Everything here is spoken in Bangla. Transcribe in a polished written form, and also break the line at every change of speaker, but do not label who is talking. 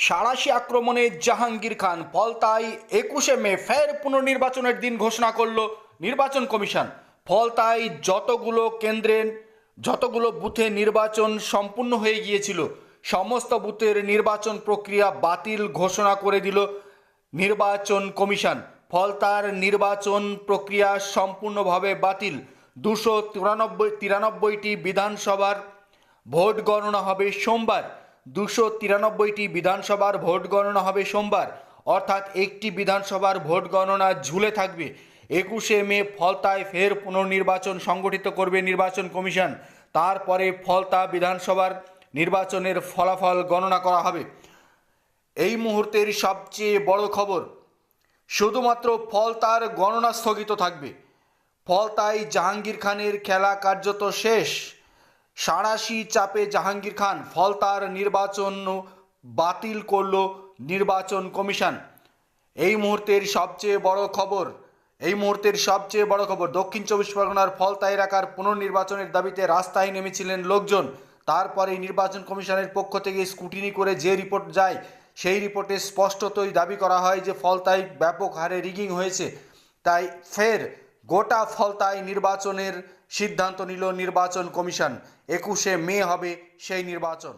সাঁড়াশি আক্রমণে জাহাঙ্গীর খান, ফলতায় 21শে মে ফের পুনর্নির্বাচনের দিন ঘোষণা করল নির্বাচন কমিশন। ফলতায় যতগুলো বুথে নির্বাচন সম্পূর্ণ হয়ে গিয়েছিল, সমস্ত বুথের নির্বাচন প্রক্রিয়া বাতিল ঘোষণা করে দিল নির্বাচন কমিশন। ফলতার নির্বাচন প্রক্রিয়া সম্পূর্ণভাবে বাতিল। 293টি বিধানসভার ভোট গণনা হবে সোমবার। 293টি বিধানসভার ভোট গণনা হবে সোমবার, অর্থাৎ একটি বিধানসভার ভোট গণনা ঝুলে থাকবে। 21শে মে ফলতায় ফের পুনর্নির্বাচন সংগঠিত করবে নির্বাচন কমিশন। তারপরে ফলতা বিধানসভার নির্বাচনের ফলাফল গণনা করা হবে। এই মুহূর্তের সবচেয়ে বড় খবর, শুধুমাত্র ফলতার গণনা স্থগিত থাকবে। ফলতায় জাহাঙ্গীর খানের খেলা কার্যত শেষ। সাঁড়াশি চাপে জাহাঙ্গীর খান, ফলতার নির্বাচন বাতিল করল নির্বাচন কমিশন। এই মুহূর্তের সবচেয়ে বড় খবর, দক্ষিণ চব্বিশ পরগনার ফলতা এলাকার পুনর্নির্বাচনের দাবিতে রাস্তায় নেমেছিলেন লোকজন। তারপরে নির্বাচন কমিশনের পক্ষ থেকে স্ক্রুটিনি করে যে রিপোর্ট যায়, সেই রিপোর্টে স্পষ্টতই দাবি করা হয় যে ফলতায় ব্যাপক হারে রিগিং হয়েছে। তাই ফের গোটা ফলতায় নির্বাচনের সিদ্ধান্ত নিল নির্বাচন কমিশন। 21শে মে হবে সেই নির্বাচন।